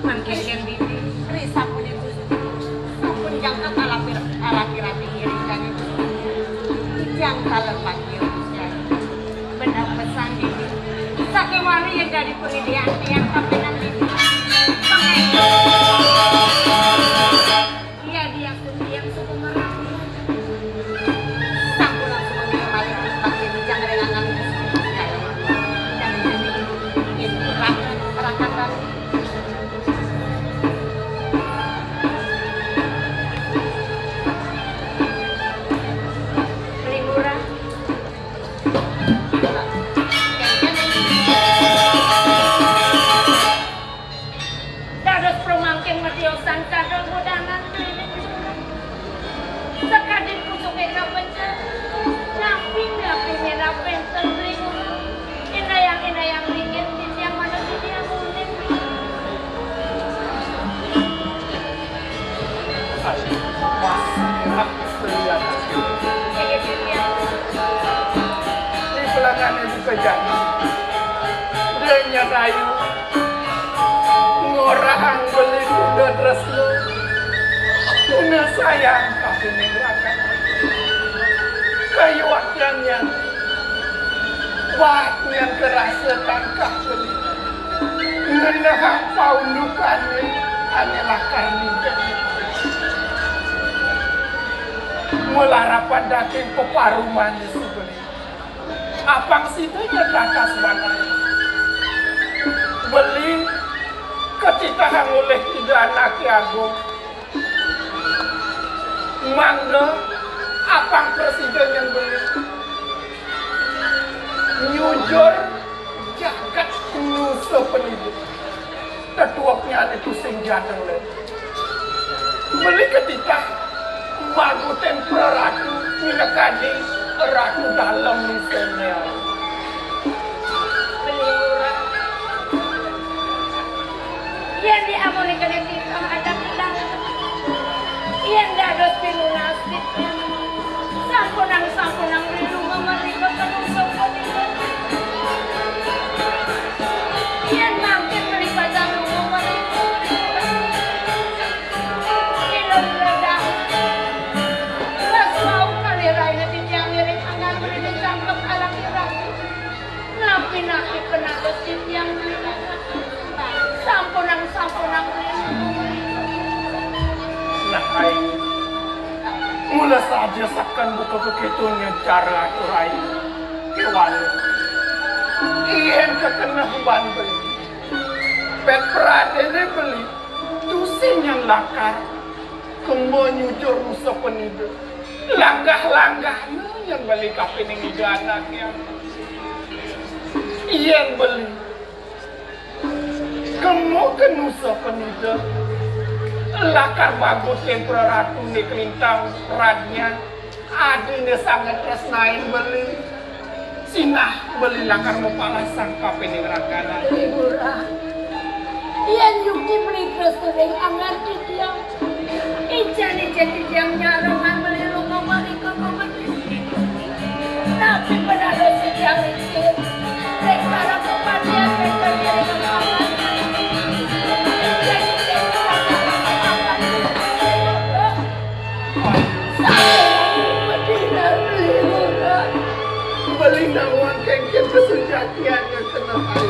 Mangken yang di risa pun itu pun jangka alaki-laki ngiring dan itu jangka lepas benar pesan ini saking wali yang dari pendidikan yang sampai nanti iya dia pun yang suku merah sang pulang semuanya balik pakai bijak dengan anak dan jadi itu rakatan beli murah dados promangking mediosan kadal mudahan sekadin kusuke kapenca napi merah pentel beringu inayang ringin yang mana dia munim masih terlihat di belakangnya juga jadi dia rayu ngorang beli kuda tresno kuna sayang tapi menerakan kayu wakilnya waknya kerasa tangkap beli ngenahang paundukannya adalah karni melarapan daging peparuman di sebeli apang situnya takas banai beli ketika oleh tiga anak agung mangga apang presiden yang beli nyujur jagat nusa pendidik ketuaknya itu sing jateng le beli ketika magu tempura ratu minakadi ratu dalam misalnya beli murah yang diamoni kena kita ada bilang yang dados pinunasib sampunang beli rumah mereka penusuk pendidik yang mampir beli pasang rumah mereka ilum redah mas mau kali raya di tiang miring anggar beli ditangkap alam irang napi penados di tiang miring sampunang nah aing mula saja sakan buka begitunya cara atur aing kewalu iyan kekenah ban beli pet pradene beli tusin yang lakar kembo nyujur musa penidu langgah-langgahnya yang beli kapining iga anaknya iyan beli kembo ke nusa penidu lakar bagus tempura ratu di kelintang radnya adine sangat tresnain beli sinah beli lakar mepalasang kapining rakana murah iyan yuki beli kesuring anggar di tiang ijan di tiang nyarongan beli rumah mereka tapi penados di tiang itu rekara kepadian rekara dengan beli nawang kengkeng kesejatian yang kena air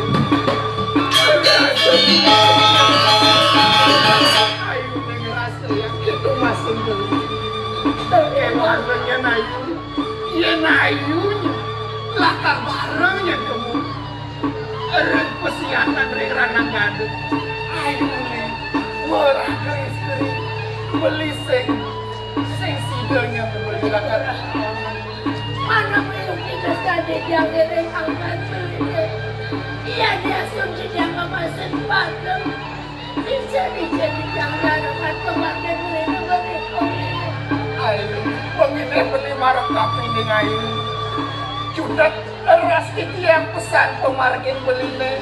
ayu ngerasa yang itu masih beli terkewan dengan ayu yang ayunya latar barang yang kamu eren pesiatan dari ranang gadut ayu nih meraga istri beli sing sidanya membeli latar mana belum kita tadi yang ngiring angkat beli iya dia asumsi dia kemasin pakem jadi yang jarongan kemarin beli ayu pengine beli marok kapining ayu cudet ras itu yang pesan pemargin beli nih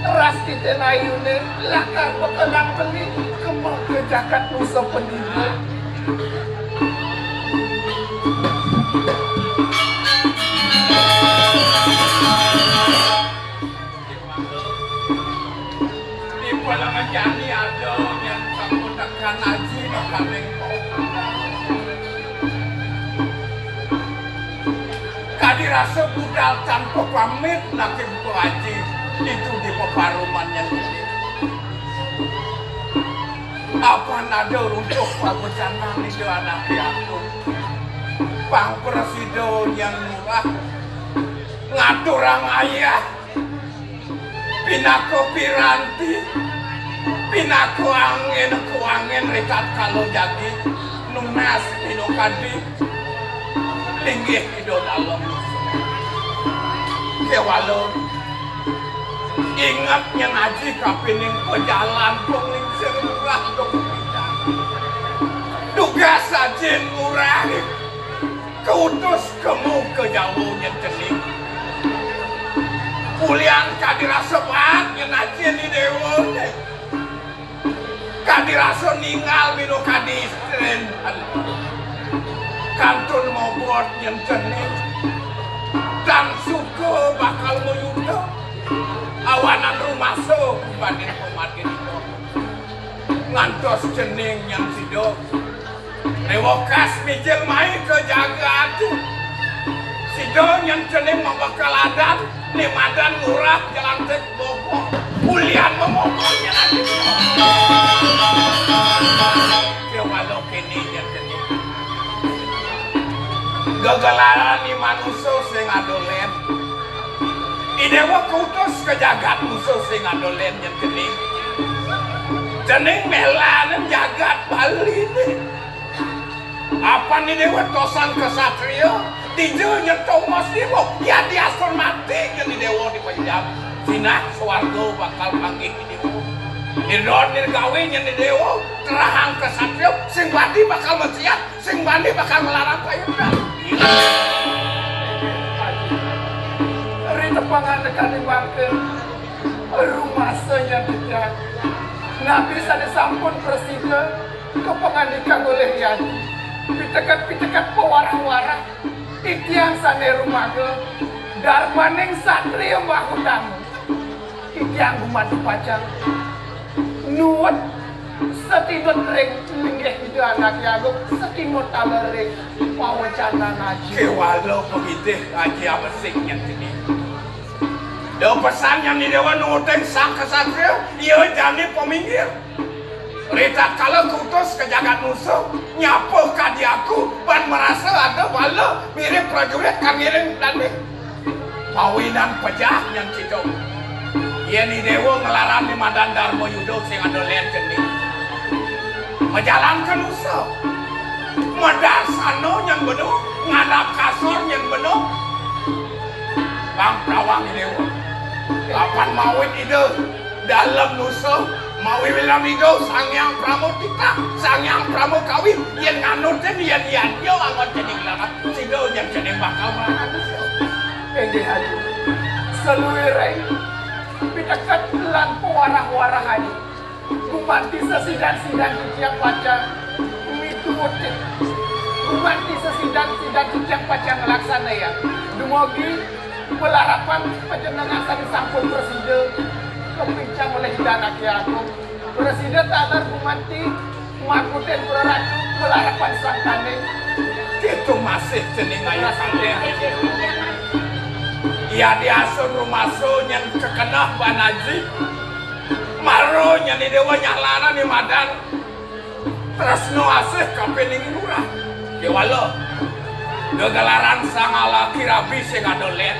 ras itu ayu nih lakar pekenang beli kemau ke jakat musuh pendidik balangan jani ada yang sampun tekan aji makaleng kadirasa budal tanpa pamit laki buku haji itu di peparuman yang ini apa nada untuk pabecanan itu anak aku Bang Presiden yang murah ngaturang ayah pinako piranti pinako angin rekat kalau jadi nunas pinokadi linggih hidup dalam kewalo ingat yang aji kapining pejalan pengling serurah dong tugas sajin murah keutus kemu ke jauh yang cening kuliah kadirasa banget yang aji di dewa kadirasa ninggal bino kadistren kantun mobot yang cening dan suka bakal meyuda awanan rumah so kubandin pemadin itu ngantos cening yang sido rewokas mijil main ke jagat sido yang cening membakal adat Nimadan murah jalan tek bobok kuliah memoboknya nanti kewalo kini yang cening gagalaran di manusia sing adolen idewa kutus ke jagat musuh sing adolen yang cening melanan jagat Bali nih apa nih dewa tosan kesatria dijunya Thomas Dimo ya dia asun mati yang di dewa di panjang sinah swarga bakal panggil di dewa Iron nirgawi yang di dewa terahang kesatria sing badi bakal menciat sing badi bakal melarang payudan Rita pangandekan di bangkir rumah senyap tidak nggak bisa disampun presiden kepengandikan oleh Yadi pitekat pewarah-warah titiang sane rumah ke darmaning satria mbak hutamu titiang gumatu pacang nuwet setidot ring linggih itu anak yago setimut talereng pawacana ngaji kewalo pemidih ngaji apa singnya sini do pesan yang di dewa nuteng sang kesatria iya jani peminggir Rita kalau kutus ke jagat musuh nyapuh kadi aku ban merasa ada bala mirip prajurit kangiring dan pawinan pejah yang cido iya ni dewa ngelarang di madan darmo yudo sing adolen jenis menjalankan musuh medasano yang benuh ngadap kasur yang benuh bang prawang ini dewa kapan mawin ide dalam musuh mawi wilam ide sangyang pramudita sangyang pramukawin yang nganurten yang yo angon jadi ngelarang sido yang jadi bakal melarang musuh ini haji seluireng pidekat lan pewarah-warah haji kumanti sesidang-sidang yang baca mituutin kumanti sesidang-sidang yang baca ngelaksana ya dumogi pelarapan penjenengan tadi sampun presiden kepincang oleh dana kiaku presiden tatar kumanti makutin beraratu pelarapan sangkane itu masih jening ayah kalian iya diasun rumah so yang kekenah banaji maronya di dewa nyalana di madan terus no asih kapening murah kewalo gegalaran sang ala kirabi sing adolen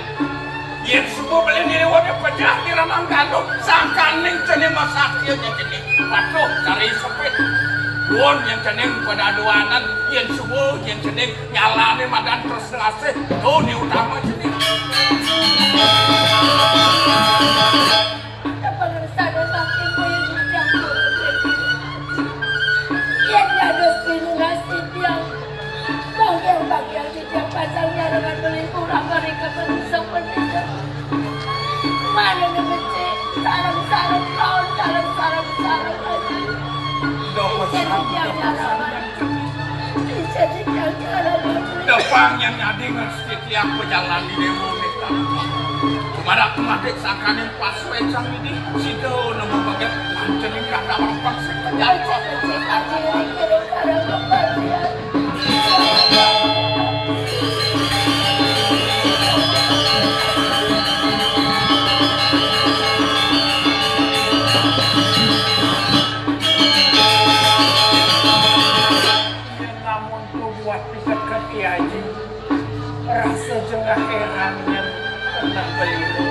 yen subuh beli di dewa dia pecah di ramang gandum sang kaning jenis masakil yang jenis patuh cari sepit buon yang jenis pada aduanan yen subuh yang jenis nyalana madan terus asih tuh ni utama jenis bagian setiap pasangnya dengan beli kurang dari kepenusan pendidik mana nih benci sarang-sarang tahun sarang-sarang lagi depan yang nyadi ngerti tiap pejalan di dewa Marak madik sakaning pas wecang ini sido nemu bagian anjening kakak orang sing kenyalco. Namun ku buat bisa ke kiai rasa jengah herannya tentang beliau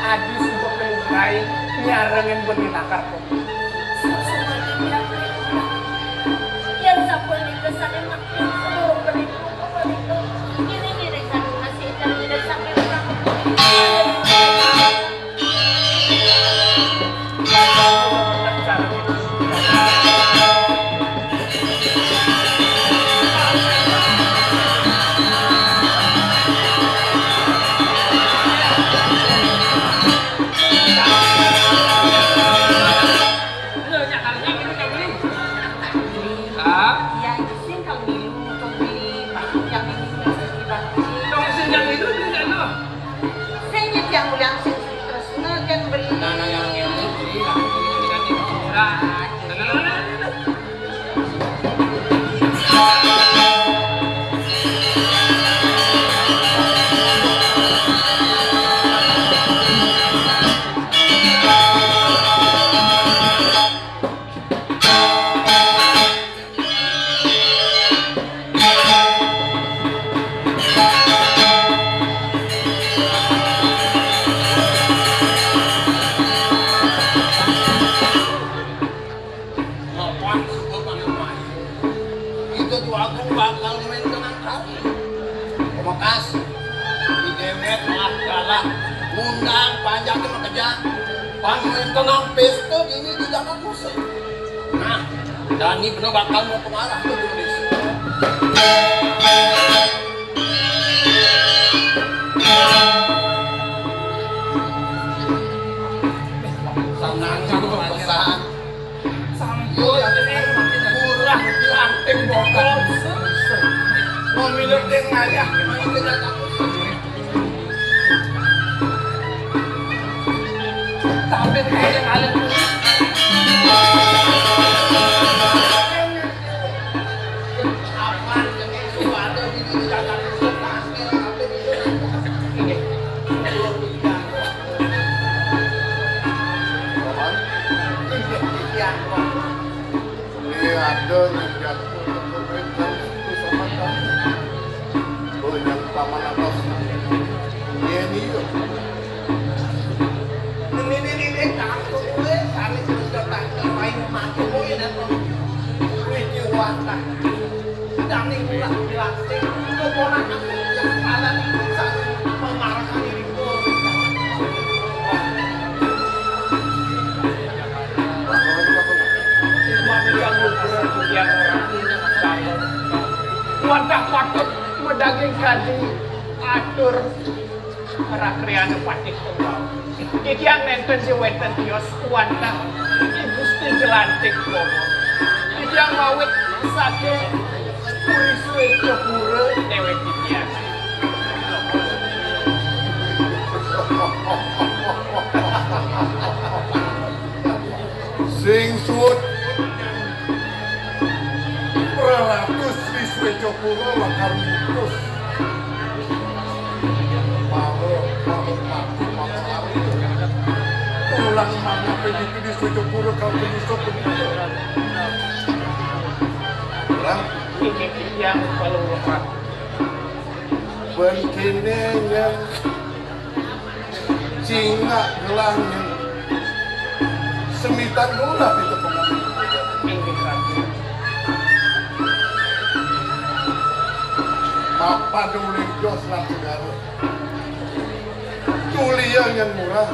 adis untuk kelurai nyarengin beli nakar kok yang sapul di kesan emak yang seluruh beriku ini kan ngasih dan tidak sampai orang tenang pesta gini di dalam musik. Nah, Dani bener bakal mau kemarah tuh Indonesia. Sanang juga pesan. Sambil murah dilanting bokal. Mau minum teh ngayah, main dengan aku. Tapi kayak kalian apa yang suatu di dalam ini ada yang jatuh pemerintah itu sama kamu banyak paman atas ini yuk ini kamu gue kami sudah tak main mati gue dan gue wata dan ini pulang dilatih keponakan yang ada di pusat memarahkan diriku wadah patut medaging gaji atur rakriana patik tunggal iki yang nenten si weten tios wadah gusti jelantik bobo iki yang mawit sake kuriswe kepura dewek titian sing suut Pralatus Wiswe Jopuro Wakar Mitus ulang mana penyidik Wiswe Jopuro kau penyusup orang ini yang kalau lepas begini yang singa gelangnya semitan gula itu apa duling jos lah saudara tulia yang murah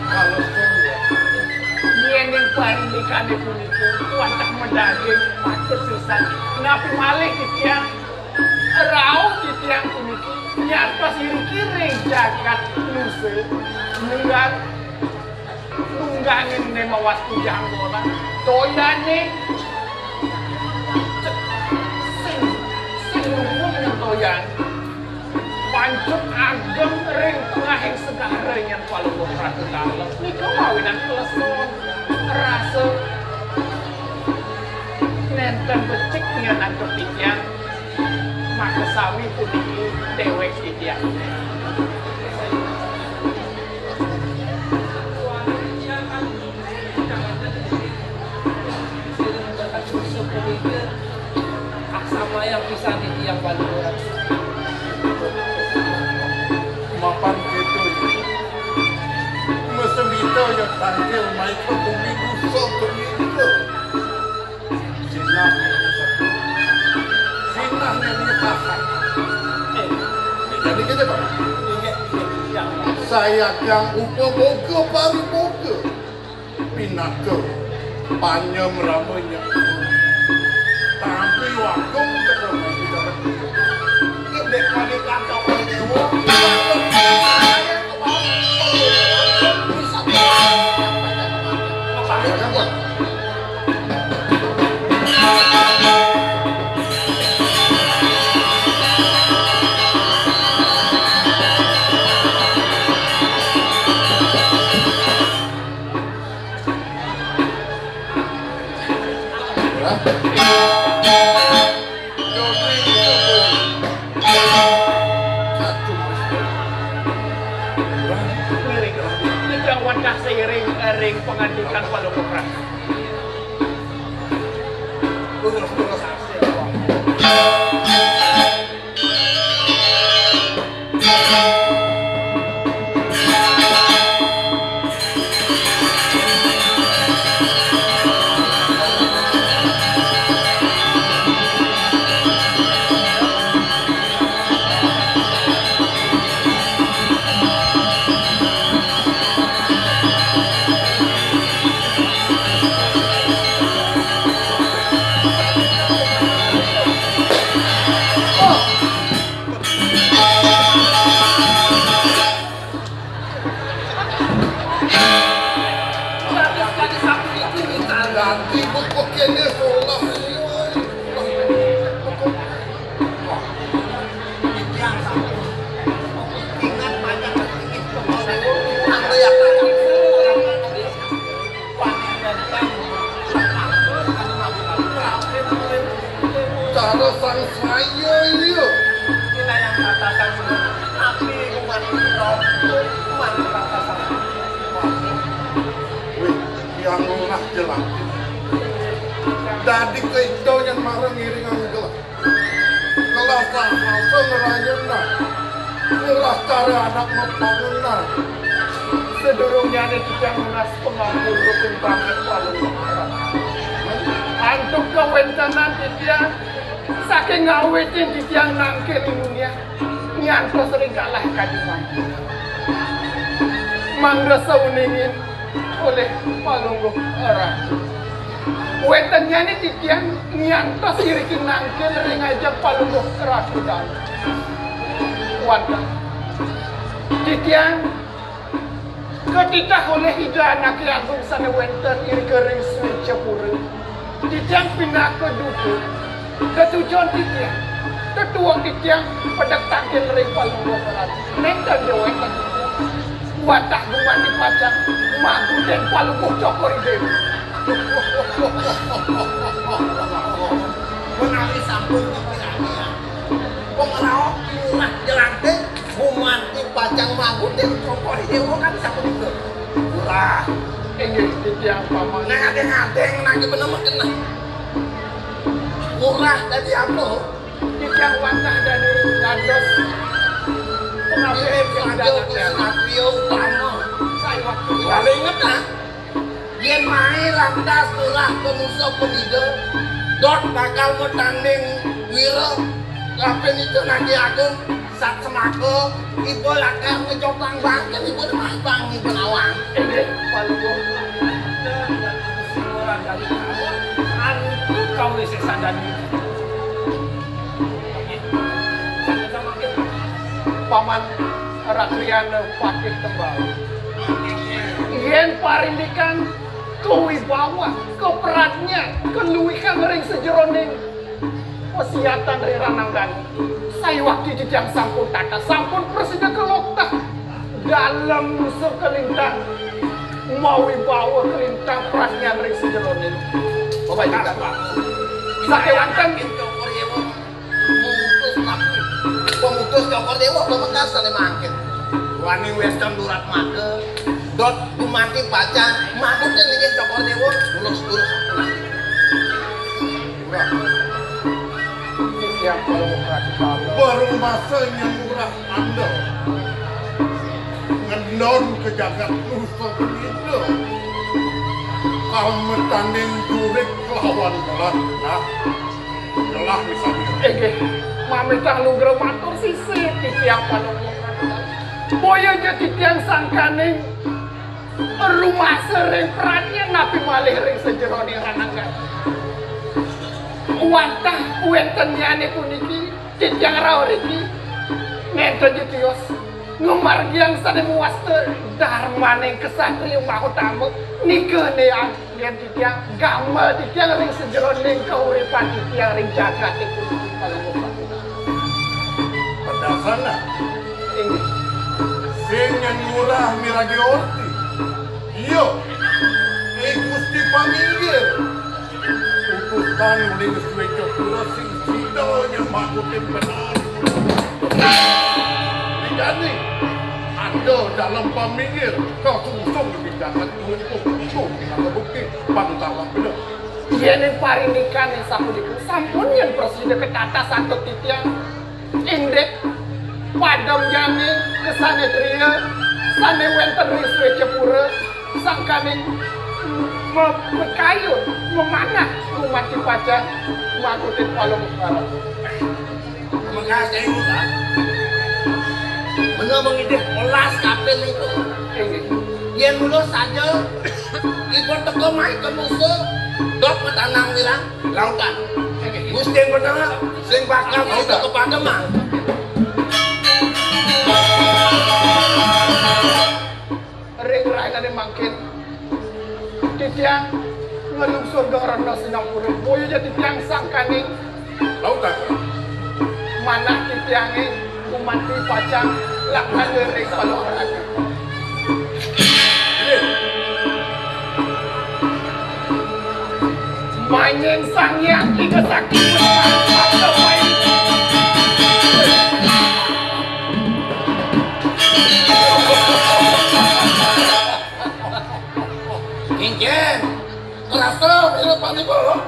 kalau soalnya dia yang paling dikandung pun itu kuatah medaging patut susah kenapa malih yang rauh yang pun itu nyata kiri jagat nuse nunggangin nema waktu janggola toyane toyan Pancut ageng ring tengahing segara yang Palungguh Ratu Dalem nika mawinan kleson rasa nenten becik nyanan kepikyan maka sawi puniki dewek titian. Sama yang bisa di tiang Palungguh mapan gitu mesin itu yang tangkil mereka bumi gusok begitu sinahnya ini tahan jadi gini Pak saya yang upa boga baru boga pinaka panyam ramanya tapi wakong terlalu tidak ini kali kacau dewa seiring ring pengandikan Palungguh Ratu. Cara sang saya ini Kita yang katakan tapi umat umat katakan wih yang ngah jelas dari keito yang marah ngiringan gelap kelas bahasa ngerayana kelas cara anak membangunan sedurungnya ada tidak mengas pengampur rukun banget Palungguh Ratu. Antuk kewentanan titiang saking ngawitin titiang nangkil imunya nyanto sering kalah kajuman mangga sauningin oleh Palungguh Ratu. Wentannya ini titiang nyanto sirikin nangkil ring ajak Palungguh Ratu dan wanda titiang ketitah oleh ida anak agung sana wenten iri kering Cepure titiang pindah ke duku ketujuan titiang ketua titiang pedak tangkil ring Palungguh Ratu nentang dewa titiang watah guman dipacang magu dan Palungguh Cokori Dewi menali sampun dipirani pengerawak murah jelante guman dipacang magu dan Cokori Dewi kan sampun itu murah ini titiang paman ngadeng-ngadeng lagi bener kena murah dari apa titiang watah dari Landos mirip saja ke Sinatrio Utama saya waktu lalu inget nah yen main lantas turah penusa penida dot bakal metanding wira kapan itu nanti aku sak semako ibu lakar ngecotang bangken ibu main bangi penawang ini Palungguh orang dari antu kau isi sandani paman Ratriana Pakit Tembal yen parindikan kewibawa keperatnya keluikan ring sejeroning Wasiatan dari Rananggan. Saya waktu jejang sampun tata, sampun presiden kelokta dalam usul kelintang mau bawa kelintang perasnya dari sejeronin. Bapak juga Pak. Sakewankan Cokor Dewa memutus tapi pemutus Cokor Dewa belum bekas sana mangkin. Wani western durat make dot gumanti baca makutnya nih Cokor Dewa lurus-lurus yang kalau mau baru masanya murah Anda ngendon ke jagat nusa penida kamu tanding jurik lawan gelah nah gelah misalnya mami tang lugra matur sisi titiang pada boyo jadi tiang sangkaning rumah sering perannya napi malih ring sejeroni Rananggan wantah uentennyane puniki titiang rao riki ngento jetios ngumargiang sane muaste darmane kesatria mahutama nikene yang titiang gamal titiang ring sejeroning kauripan titiang ring jagat iku kalau pada sana ini sing yang murah miragi orti iyo gusti paminggir utusan mulai kesuai cokura sing sidonya makutin benar jadi ada dalam paminggir kau sungsung lebih jangan untuk kita bukti pantalan benar ini parinikan yang sampun yang presiden ketata santo titiang indek padam jani kesane tria sane wenten riswe cepura sangkaning memekayun memanah umat dipaca makutin walau bukara makasih Musa bener mengidip olas kapil itu yang dulu saja ikut teko mai ke musuh dot metanang bilang lautan gusti yang bener sing bakal kita kepada mang ring-ring ada mangkin titiang ngelungsur gerana Singapura boyo jadi tiang sangkaning lautan mana titiange umat dipacang lakukan ring kalau orang Manyeng sang yang tiga sakit Kinjen kerasa ini pasti bolong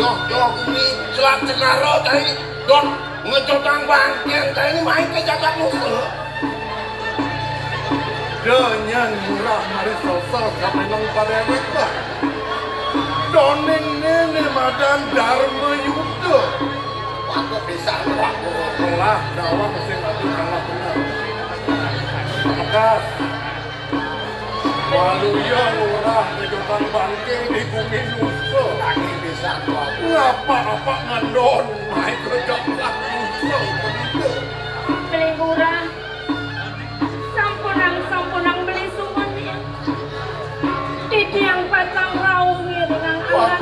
yo kumi selat cenaro tadi dot ngejotang bangkeng tadi ini main ke jagat musuh dengan murah mari sosok sampai nang pada mereka doning nene madan dharma yuda waktu bisa waktu telah dakwah mesin mati kalah benar maka waluya murah ngejotang bangkeng di bumi nusa lagi bisa waktu ngapa-apa ngandon main ke jagat nusa begitu beli murah sampunang beli sumun ya titi yang patang raung ya dengan anak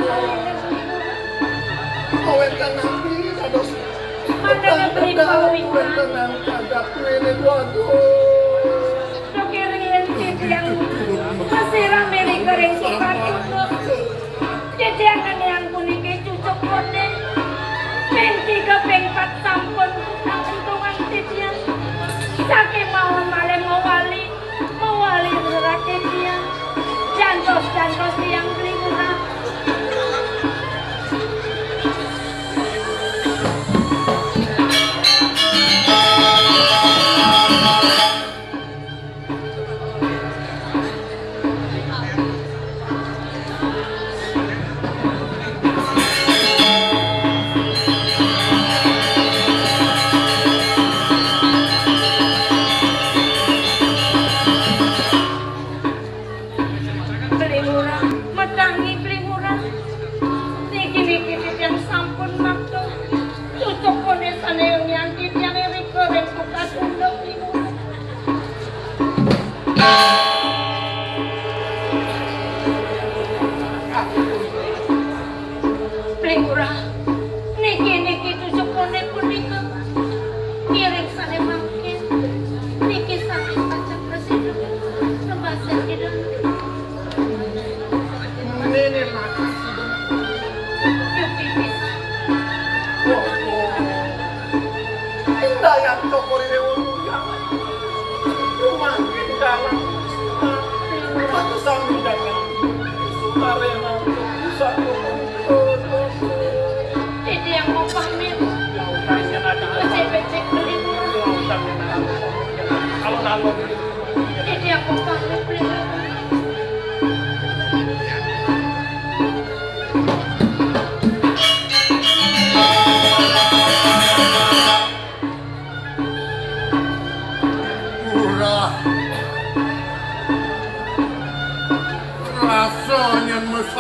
kawetan nabi kados mana ngebeli kawitan tenang agak ini waduh dokirin titi yang masih rame di kering suka tutup titi yang puniki cucuk kode peng 3 peng 4 sampun ang untungan titi yang sakit mau male mewali berakit dia jantos yang beli murah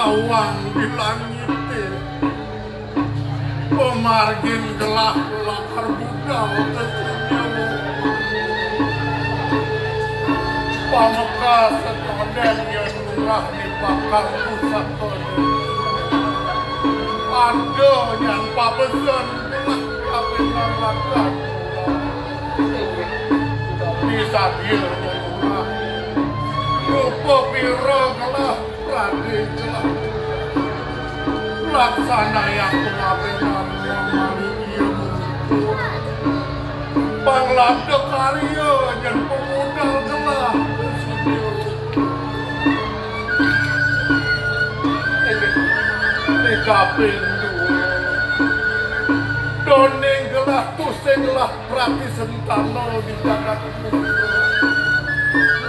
kawang di langit pemargin gelah lakar budal kesunyamu pamekas setoden yang murah di bakal pusat kode ando yang pabesen gelah kawinan lakar bisa dia yang murah rupa piro gelah rade gelah laksana yang pengabenan yang malikia mengumpul panglabda karya dan pemodal gelah Kaping dua doning gelah tusing gelah prati sentano di jagat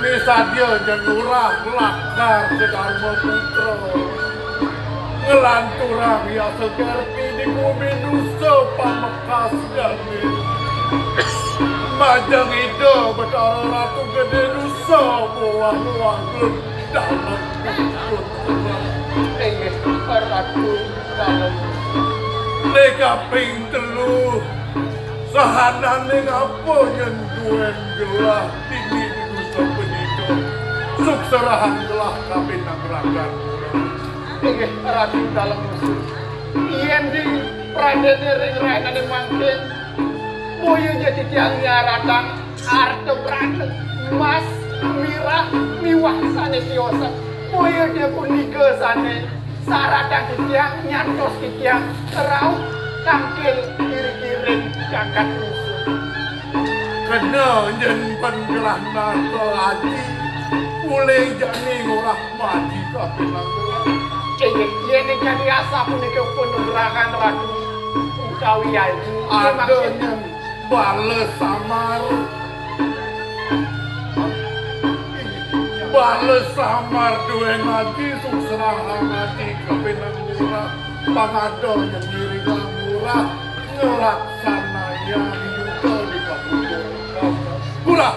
misadya jenurah lakar sedharma putra ngelanturang ya segerpi di bumi nusa pamekas jani majang ida betara ratu gede nusa buang-buang dalam kutut ratu dalam kaping telu sahanane ngapa yen duwen gelah tinggi di nusa penida sukserahan gelah kapinang ragan ratu dalam musuh yen di pradene ring rainane mangkin moyo jadi tiangnya ratang arte brand emas mirah miwah sane tiosa moyo dia pun nike sane saradang kitiang nyantos kitiang terau tangkil kiri-kiring jagat musuh kena yen pengelah nato aji mulai jani ngurah mati kapinang ini jadi asa pun ke penerangan ratu kawian adanya bales samar duwe ngaji suksera mati kapinang murah pangado yang diri murah ngelaksana yang yuda di kampung murah